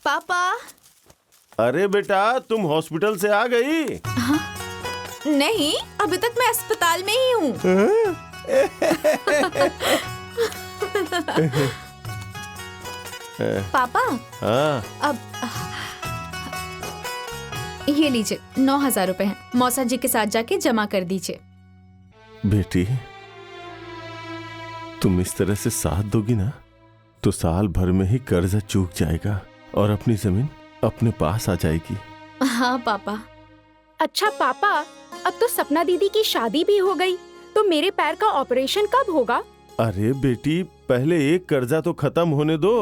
पापा। अरे बेटा, तुम हॉस्पिटल से आ गई? नहीं, अभी तक मैं अस्पताल में ही हूँ। पापा। हाँ। अब ये लीजिए 9,000 रुपए हैं, मौसा जी के साथ जाके जमा कर दीजिए। बेटी, तुम इस तरह से साथ दोगी ना तो साल भर में ही कर्जा चूक जाएगा और अपनी जमीन अपने पास आ जाएगी। हाँ पापा। अच्छा पापा, अब तो सपना दीदी की शादी भी हो गई, तो मेरे पैर का ऑपरेशन कब होगा? अरे बेटी, पहले एक कर्जा तो खत्म होने दो।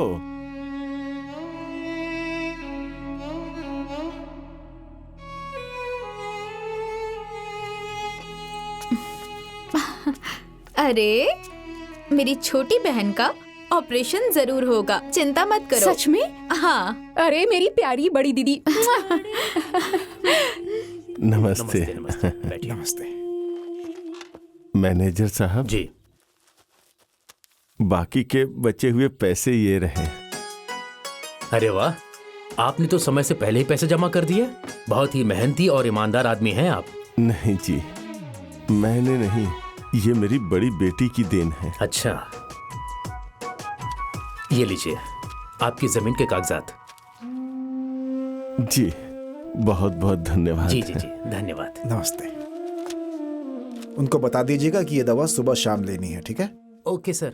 अरे, मेरी छोटी बहन का ऑपरेशन जरूर होगा, चिंता मत करो। सच में? हाँ। अरे मेरी प्यारी बड़ी दीदी। नमस्ते। नमस्ते। मैनेजर साहब जी, बाकी के बचे हुए पैसे ये रहे। अरे वाह, आपने तो समय से पहले ही पैसे जमा कर दिए। बहुत ही मेहनती और ईमानदार आदमी हैं आप। नहीं जी, मैंने नहीं, ये मेरी बड़ी बेटी की देन है। अच्छा, ये लीजिए आपकी जमीन के कागजात। जी, बहुत बहुत धन्यवाद। जी जी जी, धन्यवाद। नमस्ते। उनको बता दीजिएगा कि ये दवा सुबह शाम लेनी है, ठीक है? Okay sir.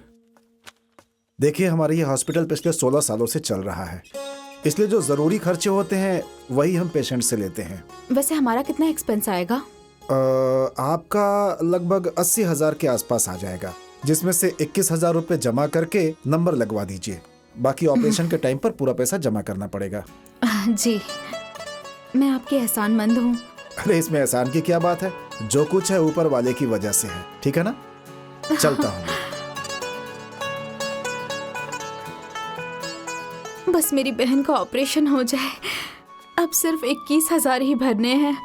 देखिए, हमारा ये हॉस्पिटल पिछले 16 सालों से चल रहा है, इसलिए जो जरूरी खर्चे होते हैं वही हम पेशेंट से लेते हैं। वैसे हमारा कितना एक्सपेंस आएगा? आपका लगभग 80,000 के आसपास आ जाएगा, जिसमें से 21,000 रुपए जमा करके नंबर लगवा दीजिए। बाकी ऑपरेशन के टाइम पर पूरा पैसा जमा करना पड़ेगा। जी, मैं आपकी एहसानमंद हूँ। अरे इसमें एहसान की क्या बात है, जो कुछ है ऊपर वाले की वजह से है, ठीक है ना? चलता हूँ। बस मेरी बहन का ऑपरेशन हो जाए, अब सिर्फ 21,000 ही भरने हैं।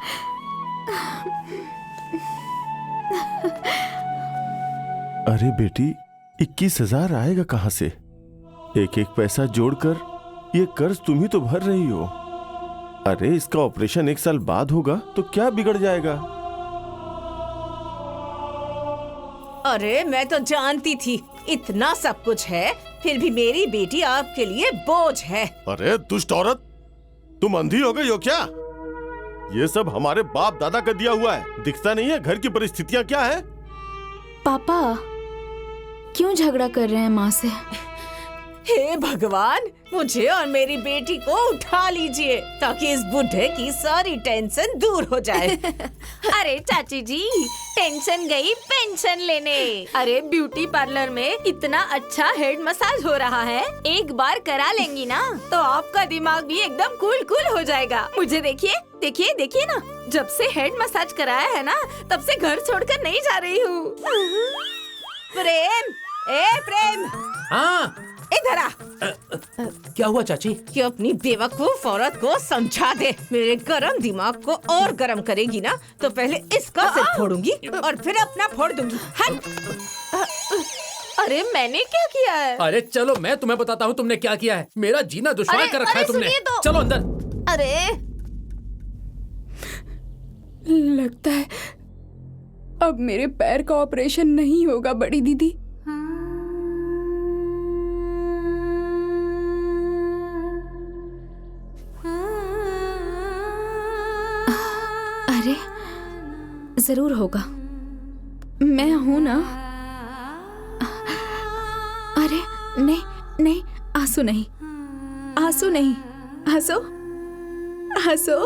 अरे बेटी, 21,000 आएगा कहाँ से? एक एक पैसा जोड़कर ये कर्ज तुम ही तो भर रही हो। अरे इसका ऑपरेशन 1 साल बाद होगा तो क्या बिगड़ जाएगा? अरे मैं तो जानती थी इतना सब कुछ है, फिर भी मेरी बेटी आपके लिए बोझ है। अरे दुष्ट औरत, तुम अंधी हो गई हो क्या? ये सब हमारे बाप दादा का दिया हुआ है, दिखता नहीं है घर की परिस्थितियाँ क्या है? पापा क्यों झगड़ा कर रहे हैं माँ से? हे भगवान, मुझे और मेरी बेटी को उठा लीजिए ताकि इस बुढ़े की सारी टेंशन दूर हो जाए। अरे चाची जी, टेंशन गई पेंशन लेने। अरे ब्यूटी पार्लर में इतना अच्छा हेड मसाज हो रहा है, एक बार करा लेंगी ना तो आपका दिमाग भी एकदम कूल कूल हो जाएगा। मुझे देखिए देखिए देखिए ना, जब से हेड मसाज कराया है ना तब से घर छोड़कर नहीं जा रही हूँ। प्रेम, ए प्रेम, हाँ, इधर आ। क्या हुआ चाची? कि अपनी बेवकूफ औरत को समझा दे। मेरे गरम दिमाग को और गरम करेगी ना तो पहले इसका सिर फोड़ूंगी और फिर अपना फोड़ दूंगी। हट। अरे मैंने क्या किया है? अरे चलो मैं तुम्हें बताता हूँ तुमने क्या किया है। मेरा जीना दुश्वार अरे, कर रखा है अरे, तुमने। सुनिए तो। चलो अंदर। अरे लगता है अब मेरे पैर का ऑपरेशन नहीं होगा बड़ी दीदी। अरे जरूर होगा, मैं हूं ना। अरे नहीं नहीं, आंसू नहीं, आंसू नहीं, हंसो हंसो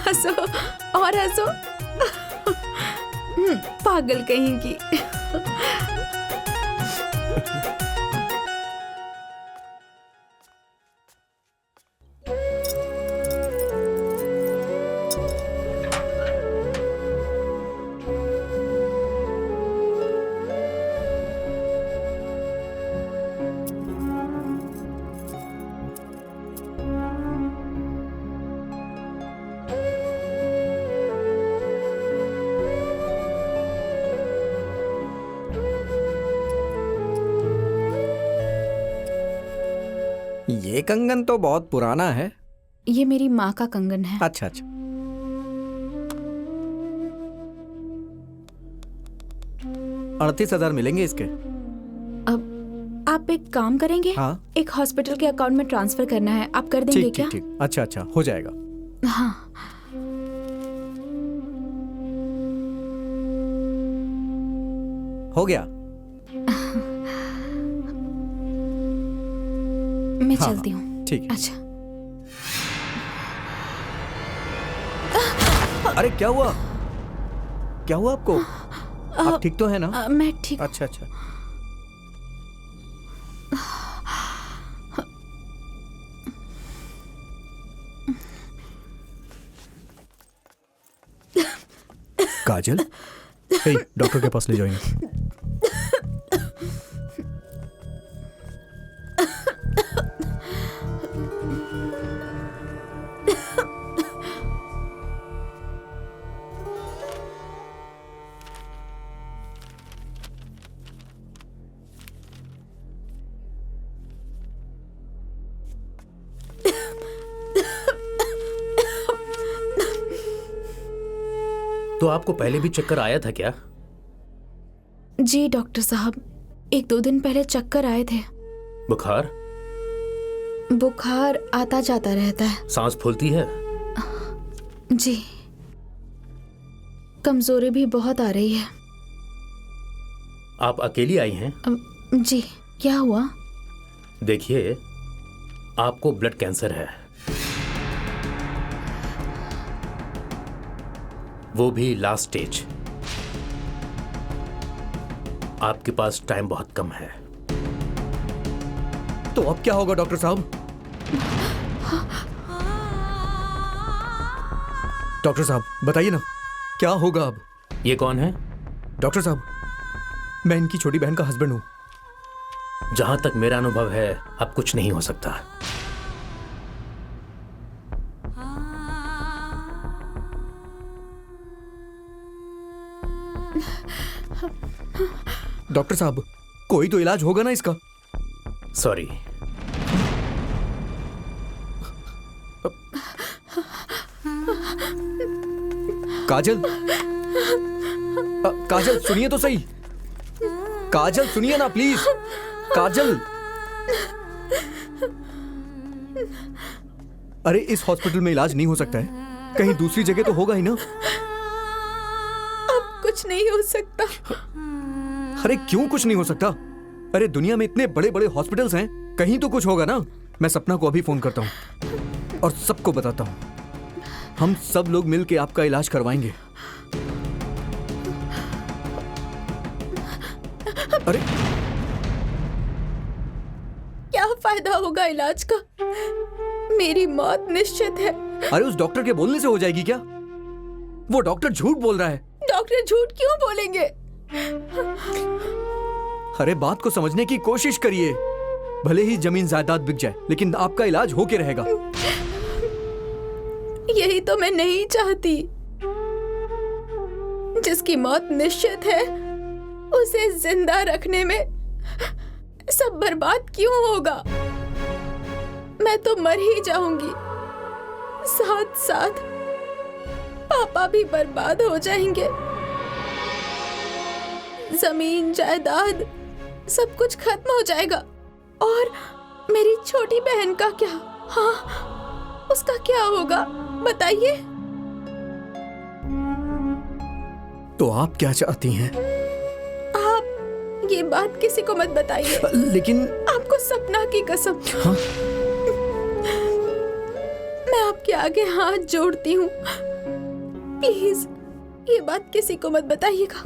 हंसो और हंसो। पागल कहीं की। ये कंगन तो बहुत पुराना है। ये मेरी माँ का कंगन है। अच्छा अच्छा। 38,000 मिलेंगे इसके। अब आप एक काम करेंगे? हाँ। एक हॉस्पिटल के अकाउंट में ट्रांसफर करना है, आप कर देंगे ठीक क्या? ठीक ठीक। अच्छा अच्छा, हो जाएगा। हाँ। हो गया। मैं हाँ, चलती हूँ। ठीक है। अच्छा। अरे क्या हुआ? क्या हुआ आपको? आप ठीक तो है ना? मैं ठीक। अच्छा अच्छा। काजल, हे, डॉक्टर के पास ले जाओ इन्हें। तो आपको पहले भी चक्कर आया था क्या? जी डॉक्टर साहब, 1-2 दिन पहले चक्कर आए थे। बुखार? बुखार आता जाता रहता है। सांस फूलती है? जी। कमजोरी भी बहुत आ रही है। आप अकेली आई हैं? जी, क्या हुआ? देखिए, आपको ब्लड कैंसर है, वो भी लास्ट स्टेज। आपके पास टाइम बहुत कम है। तो अब क्या होगा डॉक्टर साहब? डॉक्टर साहब बताइए ना, क्या होगा अब? ये कौन है? डॉक्टर साहब, मैं इनकी छोटी बहन का हस्बैंड हूं। जहां तक मेरा अनुभव है, अब कुछ नहीं हो सकता। डॉक्टर साहब, कोई तो इलाज होगा ना इसका? सॉरी। काजल, काजल सुनिए तो सही। काजल सुनिए ना प्लीज। काजल, अरे इस हॉस्पिटल में इलाज नहीं हो सकता है, कहीं दूसरी जगह तो होगा ही ना। अब कुछ नहीं हो सकता। अरे क्यों कुछ नहीं हो सकता? अरे दुनिया में इतने बड़े बड़े हॉस्पिटल्स हैं, कहीं तो कुछ होगा ना। मैं सपना को अभी फोन करता हूं और सबको बताता हूं। हम सब लोग मिलके आपका इलाज करवाएंगे। अरे क्या फायदा होगा इलाज का? मेरी मौत निश्चित है। अरे उस डॉक्टर के बोलने से हो जाएगी क्या? वो डॉक्टर झूठ बोल रहा है। डॉक्टर झूठ क्यों बोलेंगे? अरे बात को समझने की कोशिश करिए। भले ही जमीन जायदाद बिक जाए, लेकिन आपका इलाज होके रहेगा। यही तो मैं नहीं चाहती। जिसकी मौत निश्चित है, उसे जिंदा रखने में सब बर्बाद क्यों होगा? मैं तो मर ही जाऊंगी, साथ साथ पापा भी बर्बाद हो जाएंगे। जमीन जायदाद सब कुछ खत्म हो जाएगा। और मेरी छोटी बहन का क्या? हाँ, उसका क्या होगा बताइए। तो आप क्या चाहती हैं? आप ये बात किसी को मत बताइए। लेकिन आपको सपना की कसम। हाँ? मैं आपके आगे हाथ जोड़ती हूँ, प्लीज ये बात किसी को मत बताइएगा।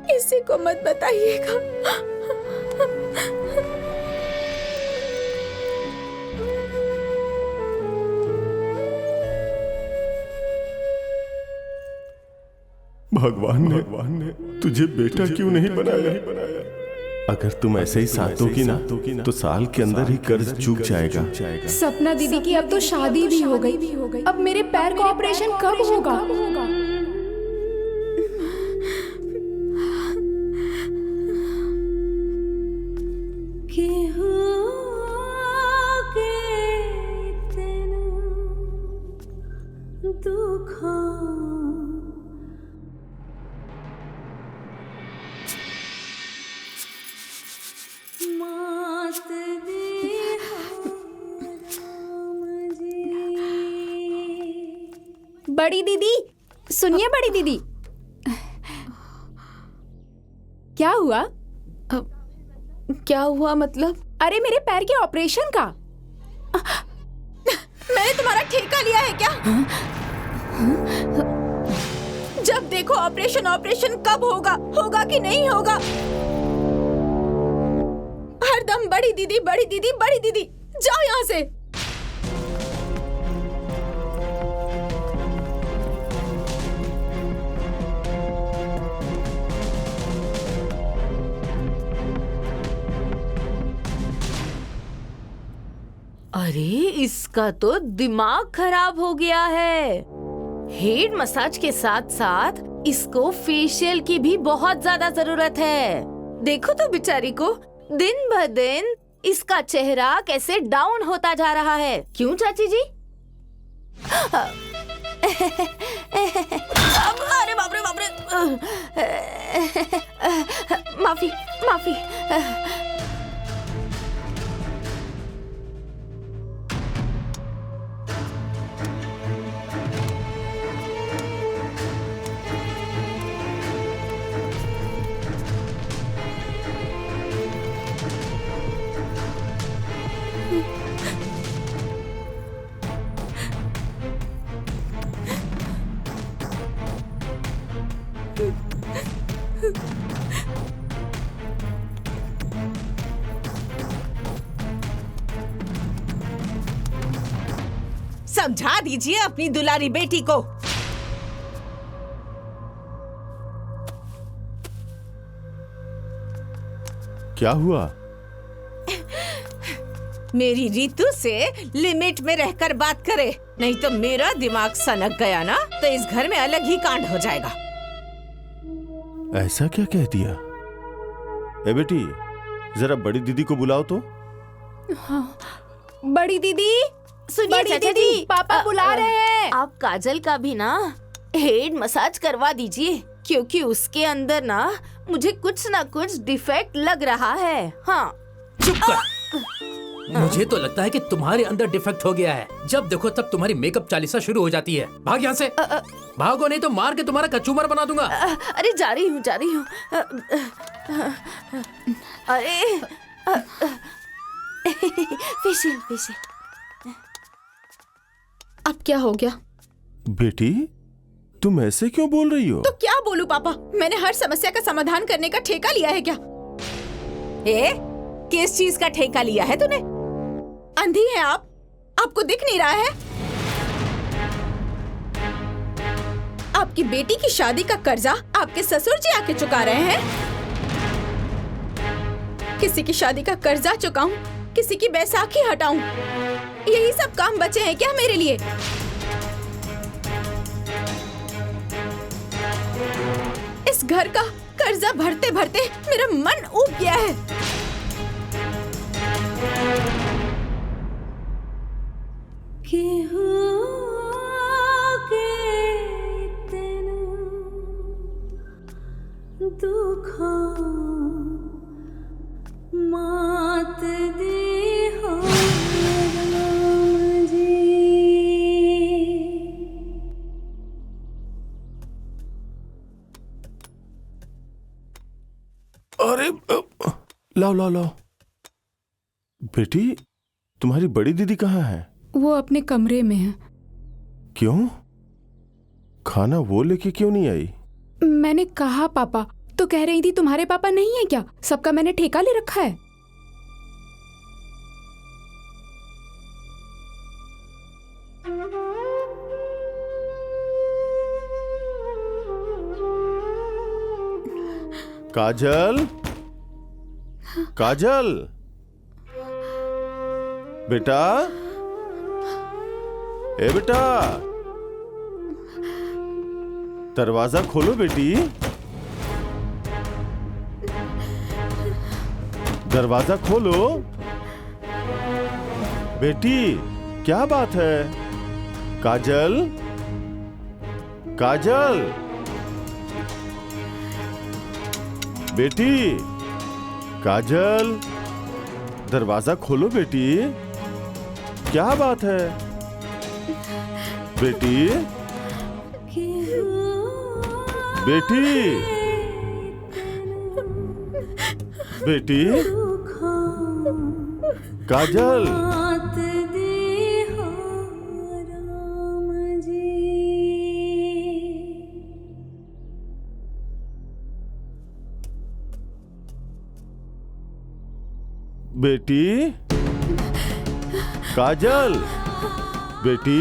किसी को मत बताइएगा। भगवान ने तुझे बेटा क्यों नहीं बनाया? अगर तुम ऐसे ही साथ दोगी ना तो साल के अंदर ही कर्ज चूक जाएगा। सपना दीदी की अब तो शादी भी हो गई। अब मेरे पैर का ऑपरेशन कब होगा? कि हो बड़ी दीदी सुनिए, बड़ी दीदी। क्या हुआ? क्या हुआ मतलब? अरे मेरे पैर के ऑपरेशन का। मैंने तुम्हारा ठेका लिया है क्या? जब देखो ऑपरेशन ऑपरेशन, कब होगा? होगा कि नहीं होगा? हरदम बड़ी दीदी बड़ी दीदी बड़ी दीदी। जाओ यहाँ से। अरे इसका तो दिमाग खराब हो गया है। हेड मसाज के साथ साथ इसको फेशियल की भी बहुत ज्यादा जरूरत है। देखो तो बेचारी को दिन ब दिन इसका चेहरा कैसे डाउन होता जा रहा है। क्यों चाची जी? अरे बाप रे बाप रे। माफी माफी। समझा दीजिए अपनी दुलारी बेटी को। क्या हुआ? मेरी रीतू से लिमिट में रहकर बात करे, नहीं तो मेरा दिमाग सनक गया ना तो इस घर में अलग ही कांड हो जाएगा। ऐसा क्या कह दिया? ए बेटी, जरा बड़ी दीदी को बुलाओ तो। बड़ी दीदी सुनिए बड़ी चाचा दीदी, जी, पापा बुला रहे हैं। आप काजल का भी ना हेड मसाज करवा दीजिए, क्योंकि उसके अंदर ना मुझे कुछ ना कुछ डिफेक्ट लग रहा है। हाँ। चुप कर। मुझे तो लगता है कि तुम्हारे अंदर डिफेक्ट हो गया है। जब देखो तब तुम्हारी मेकअप चालीसा शुरू हो जाती है। भाग यहाँ से। भागो नहीं तो मार के तुम्हारा कचूमर बना दूंगा। अरे जा रही हूँ अरे फेशियल फेशियल। अब क्या हो गया? बेटी, तुम ऐसे क्यों बोल रही हो? तो क्या बोलूं पापा? मैंने हर समस्या का समाधान करने का ठेका लिया है क्या? किस चीज का ठेका लिया है तूने? अंधी है आप? आपको दिख नहीं रहा है? आपकी बेटी की शादी का कर्जा आपके ससुर जी आके चुका रहे हैं। किसी की शादी का कर्जा चुकाऊं, किसी की बैसाखी हटाऊं, यही सब काम बचे हैं क्या मेरे लिए? इस घर का कर्जा भरते भरते मेरा मन ऊब गया है। मात दी हो अरे लाओ लाओ लाओ। बेटी, तुम्हारी बड़ी दीदी कहाँ है? वो अपने कमरे में है। क्यों? खाना वो लेके क्यों नहीं आई? मैंने कहा पापा, तो कह रही थी तुम्हारे पापा नहीं है क्या? सबका मैंने ठेका ले रखा है। काजल, काजल, बेटा, ए बेटा, दरवाजा खोलो बेटी, दरवाजा खोलो बेटी। क्या बात है? काजल, काजल, बेटी, काजल, दरवाजा खोलो बेटी। क्या बात है बेटी? बेटी, बेटी, काजल, बेटी, काजल, बेटी,